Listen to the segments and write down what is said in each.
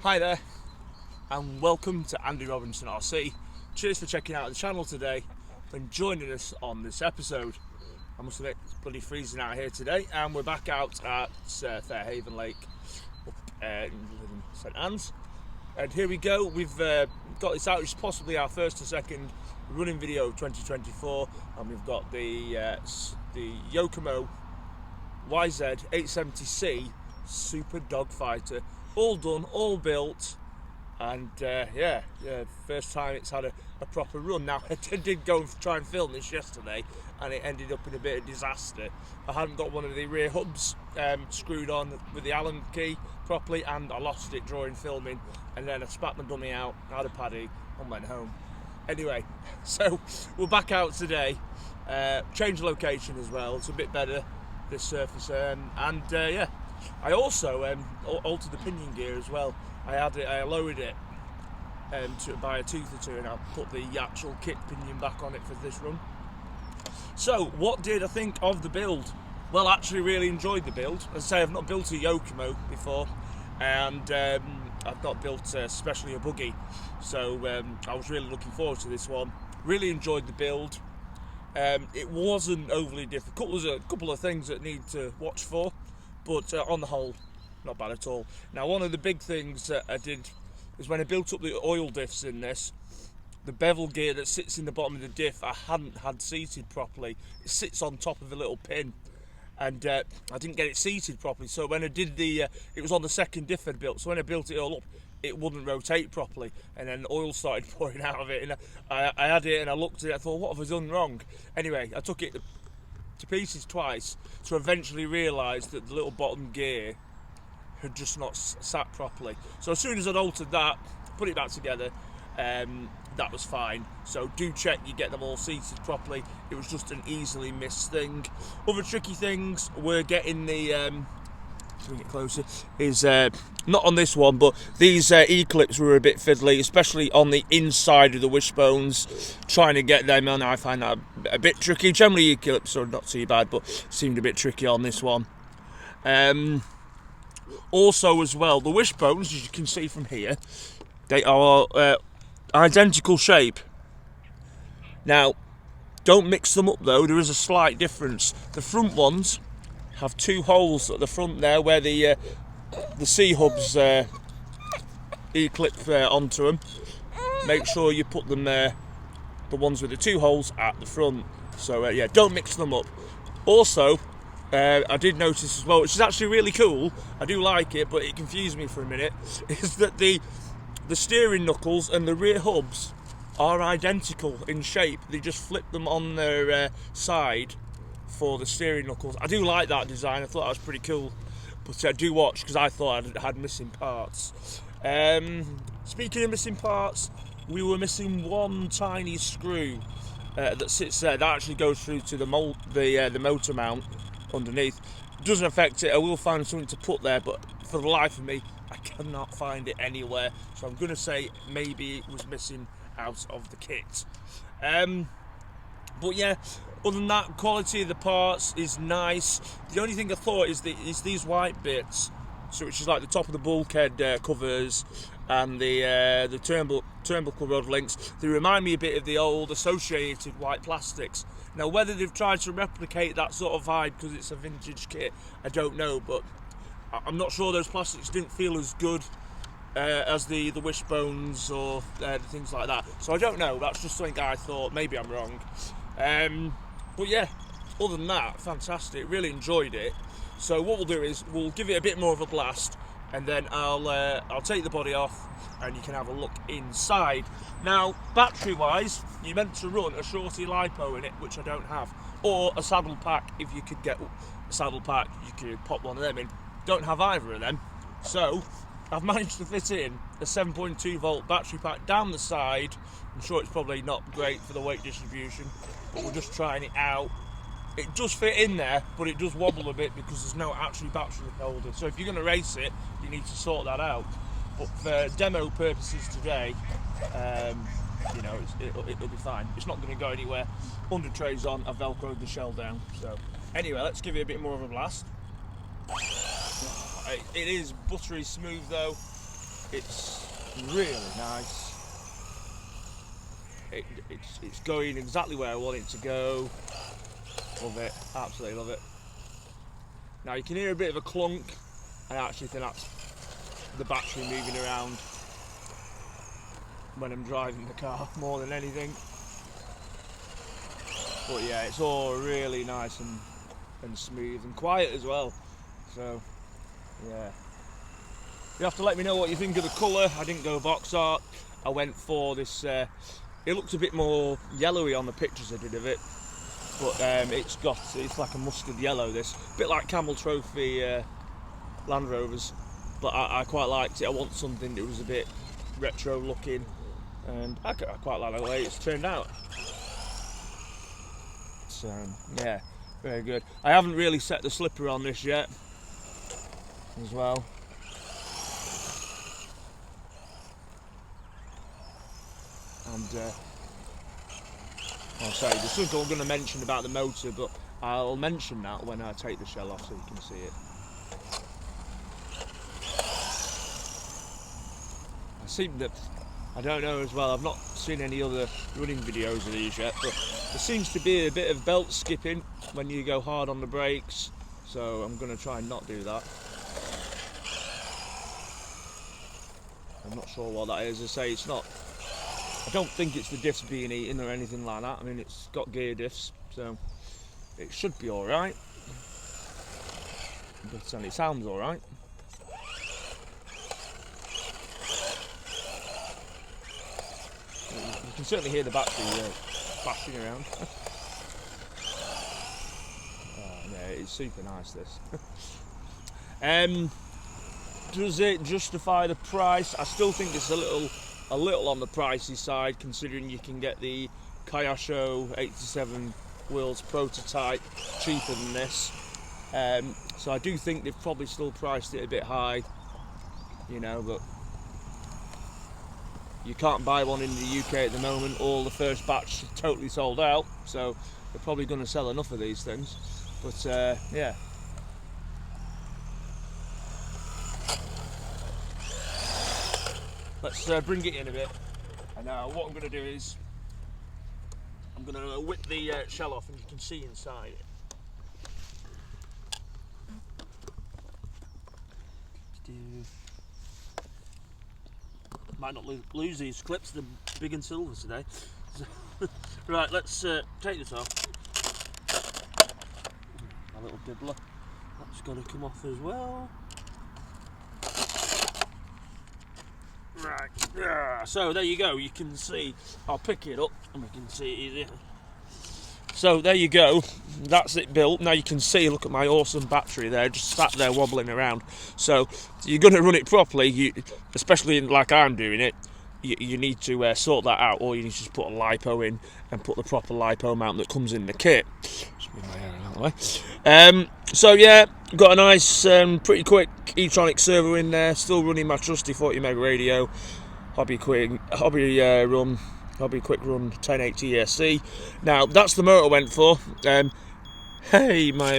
Hi there, and welcome to Andy Robinson RC. Cheers for checking out the channel today and joining us on this episode. I must admit, it's bloody freezing out here today, and we're back out at Fairhaven Lake up in St Anne's. And here we go, we've got this out, which is possibly our first or second running video of 2024, and we've got the Yokomo YZ870c Super Dogfighter, all done, all built, and yeah, first time it's had a proper run. Now, I did go and try and film this yesterday, and it ended up in a bit of disaster. I hadn't got one of the rear hubs screwed on with the Allen key properly, and I lost it during filming, and then I spat my dummy out, had a paddy, and went home. Anyway, so we're back out today, change location as well, it's a bit better, this surface, and yeah, I also altered the pinion gear as well. I lowered it by a tooth or two, and I put the actual kit pinion back on it for this run. So, what did I think of the build? Well, I actually really enjoyed the build. As I say, I've not built a Yokomo before, and I've not built especially a buggy, so I was really looking forward to this one. Really enjoyed the build. It wasn't overly difficult. There's a couple of things that need to watch for, but on the whole, not bad at all. Now, one of the big things that I did is when I built up the oil diffs in this, the bevel gear that sits in the bottom of the diff I hadn't had seated properly. It sits on top of a little pin, and I didn't get it seated properly, so when I did it was on the second diff I'd built, so when I built it all up, it wouldn't rotate properly, and then oil started pouring out of it, and I had it and I looked at it, I thought, what have I done wrong? Anyway, I took it to pieces twice to eventually realise that the little bottom gear had just not sat properly. So as soon as I'd altered that, put it back together, that was fine. So do check you get them all seated properly. It was just an easily missed thing. Other tricky things were getting the bring it closer, is not on this one, but these E-clips were a bit fiddly, especially on the inside of the wishbones. Trying to get them on, I find that a bit tricky. Generally E-clips are not too bad, but seemed a bit tricky on this one. Also as well, the wishbones, as you can see from here, they are identical shape. Now, don't mix them up though, there is a slight difference. The front ones have two holes at the front there where the C-hubs E-clip onto them. Make sure you put them there, the ones with the two holes at the front. So yeah, don't mix them up. Also, I did notice as well, which is actually really cool, I do like it, but it confused me for a minute, is that the steering knuckles and the rear hubs are identical in shape. They just flip them on their side for the steering knuckles. I do like that design, I thought that was pretty cool, but do watch, because I thought I had missing parts. Speaking of missing parts, we were missing one tiny screw that sits there, that actually goes through to the motor mount underneath. It doesn't affect it, I will find something to put there, but for the life of me, I cannot find it anywhere, so I'm going to say maybe it was missing out of the kit. But yeah, other than that, quality of the parts is nice. The only thing I thought is these white bits, so which is like the top of the bulkhead covers and the turnbuckle rod links. They remind me a bit of the old associated white plastics. Now, whether they've tried to replicate that sort of vibe because it's a vintage kit, I don't know, but I'm not sure those plastics didn't feel as good as the wishbones or things like that. So I don't know, that's just something I thought, maybe I'm wrong. But yeah, other than that, fantastic, really enjoyed it. So what we'll do is we'll give it a bit more of a blast, and then I'll take the body off and you can have a look inside. Now, battery wise, you're meant to run a shorty lipo in it, which I don't have, or a saddle pack. If you could get a saddle pack, you could pop one of them in. Don't have either of them, so I've managed to fit in a 7.2 volt battery pack down the side. I'm sure it's probably not great for the weight distribution, but we're just trying it out. It does fit in there, but it does wobble a bit because there's no actual battery holder. So if you're going to race it, you need to sort that out. But for demo purposes today, you know, it'll be fine. It's not going to go anywhere. Under trays on, I've velcroed the shell down. So anyway, let's give it a bit more of a blast. It is buttery smooth though. It's really nice. It's going exactly where I want it to go. Love it, absolutely love it. Now you can hear a bit of a clunk. I actually think that's the battery moving around when I'm driving the car more than anything. But yeah, it's all really nice and smooth and quiet as well. So yeah, you have to let me know what you think of the colour. I didn't go box art. I went for this. It looked a bit more yellowy on the pictures I did of it, but it's like a mustard yellow. This bit like Camel Trophy Land Rovers, but I quite liked it. I want something that was a bit retro looking, and I quite like the way it's turned out. So yeah, very good. I haven't really set the slipper on this yet as well. And oh, sorry, there's something I'm going to mention about the motor, but I'll mention that when I take the shell off so you can see it. I seem that, I don't know as well, I've not seen any other running videos of these yet, but there seems to be a bit of belt skipping when you go hard on the brakes, so I'm going to try and not do that. I'm not sure what that is. As I say, it's not, I don't think it's the diffs being eaten or anything like that. I mean, it's got gear diffs, so it should be alright. But it sounds alright. You can certainly hear the battery flashing around. Yeah, it's super nice, this. Does it justify the price? I still think it's a little on the pricey side, considering you can get the Kayasho 87 wheels prototype cheaper than this. So I do think they've probably still priced it a bit high, you know, but you can't buy one in the UK at the moment. All the first batch totally sold out, so they're probably going to sell enough of these things. But yeah. Let's bring it in a bit. And now what I'm going to do is I'm going to whip the shell off, and you can see inside it. Might not lose these clips, they're big and silver today. Right, let's take this off. A little dibbler. That's got to come off as well. Right, yeah. So there you go, you can see, I'll pick it up and we can see it easier. So there you go, that's it built. Now you can see, look at my awesome battery there, just sat there wobbling around. So you're going to run it properly, especially like I'm doing it, you need to sort that out, or you need to just put a LiPo in and put the proper LiPo mount that comes in the kit. Just move my hair out of the way. So yeah, got a nice, pretty quick e-tronic servo in there, still running my trusty 40 meg radio, hobby quick run 1080 ESC. Now that's the motor I went for. Hey, my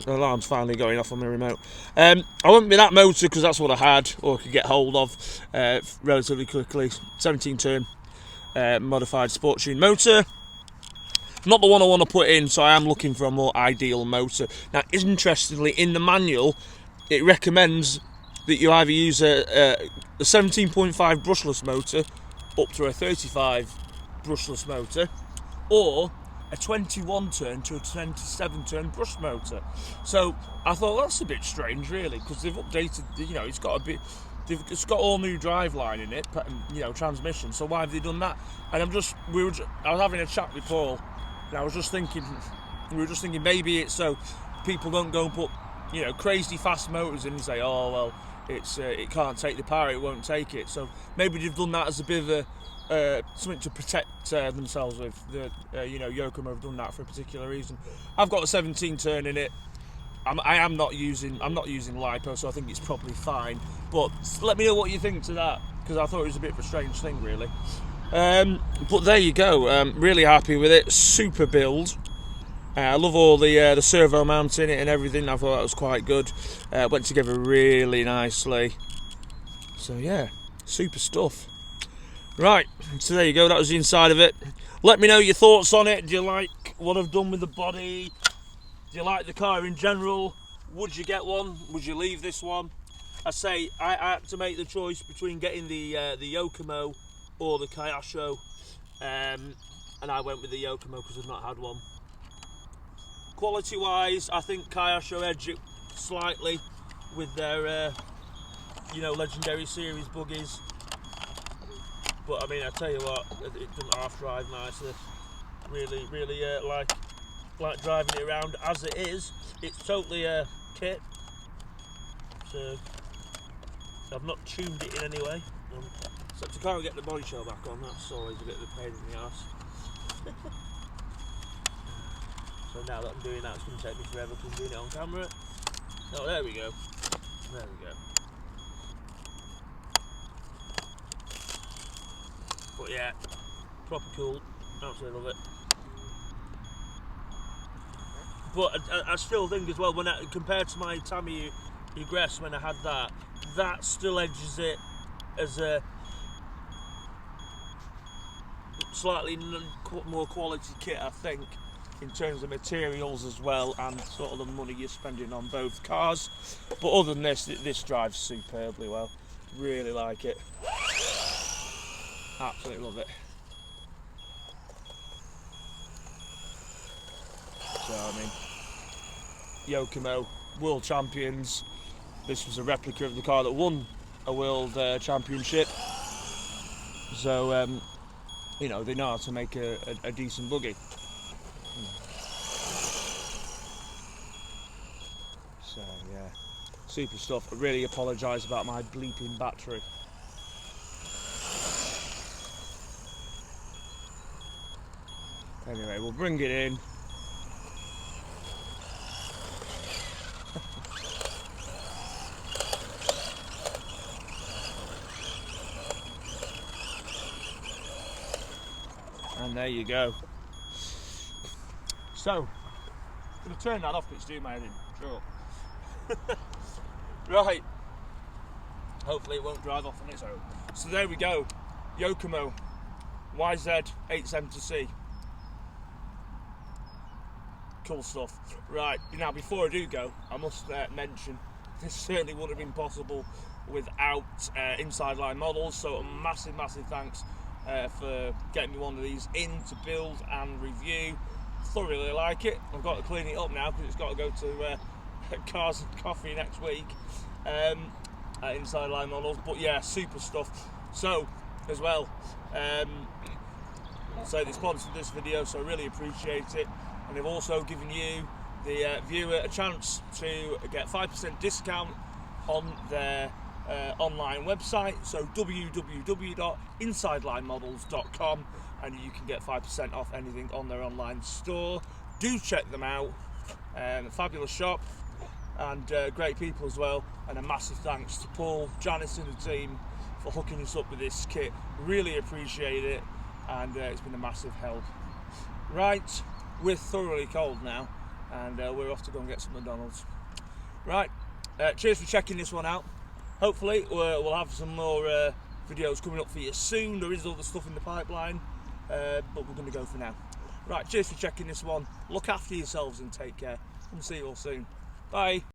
alarm's finally going off on my remote. I went with that motor because that's what I had, or could get hold of relatively quickly. 17 turn modified sport tune motor. Not the one I want to put in, so I am looking for a more ideal motor. Now, interestingly, in the manual, it recommends that you either use a 17.5 brushless motor up to a 35 brushless motor, or a 21 turn to a 27 turn brush motor. So I thought that's a bit strange, really, because they've updated. You know, it's got got all new driveline in it, you know, transmission. So why have they done that? And I was having a chat with Paul, and I was just thinking, we were just thinking maybe it's so people don't go and put, you know, crazy fast motors in and say, oh well, it can't take the power, it won't take it. So maybe they've done that as a bit of a something to protect themselves with. You know, Yokomo have done that for a particular reason. I've got a 17 turn in it. I'm not using LiPo, so I think it's probably fine. But let me know what you think to that, because I thought it was a bit of a strange thing, really. But there you go. Really happy with it. Super build. I love all the servo mount in it and everything. I thought that was quite good. Went together really nicely. So yeah, super stuff. Right, so there you go, that was the inside of it. Let me know your thoughts on it. Do you like what I've done with the body? Do you like the car in general? Would you get one? Would you leave this one? I say I had to make the choice between getting the Yokomo or the Kayasho, and I went with the Yokomo because I've not had one. Quality wise, I think Kayasho edge it slightly with their you know, legendary series buggies. But I mean, I tell you what, it doesn't half drive nicely. Really like driving it around as it is. It's totally a kit, so I've not tuned it in any way. Except I can't get the body shell back on. That's always a bit of a pain in the arse. So now that I'm doing that, it's going to take me forever because I'm doing it on camera. Oh, there we go. There we go. But yeah, proper cool. Absolutely love it. But I still think as well, when compared to my Tamiya Egress when I had that still edges it as a slightly more quality kit, I think, in terms of materials as well, and sort of the money you're spending on both cars. But other than this drives superbly well. Really like it. Absolutely love it. So I mean, Yokomo world champions. This was a replica of the car that won a world championship. So you know, they know how to make a decent buggy. So yeah, super stuff. I really apologise about my bleeping battery. Anyway, we'll bring it in. And there you go. So, I'm going to turn that off because it's doing my head in. Sure. Right. Hopefully it won't drive off on its own. So there we go. Yokomo YZ870c. Cool stuff. Right, now before I do go, I must mention this certainly wouldn't have been possible without Inside Line Models, so a massive thanks for getting me one of these in to build and review. Thoroughly like it. I've got to clean it up now because it's got to go to Cars and Coffee next week at Inside Line Models. But yeah, super stuff. So as well, so they sponsored this video, so I really appreciate it. And they've also given you, the viewer, a chance to get 5% discount on their online website, so www.insidelinemodels.com, and you can get 5% off anything on their online store. Do check them out. A fabulous shop and great people as well, and a massive thanks to Paul, Janice and the team for hooking us up with this kit. Really appreciate it, and it's been a massive help. Right, we're thoroughly cold now, and we're off to go and get some McDonald's. Right, cheers for checking this one out. Hopefully we'll have some more videos coming up for you soon. There is other stuff in the pipeline, but we're going to go for now. Right, cheers for checking this one. Look after yourselves and take care, and see you all soon. Bye.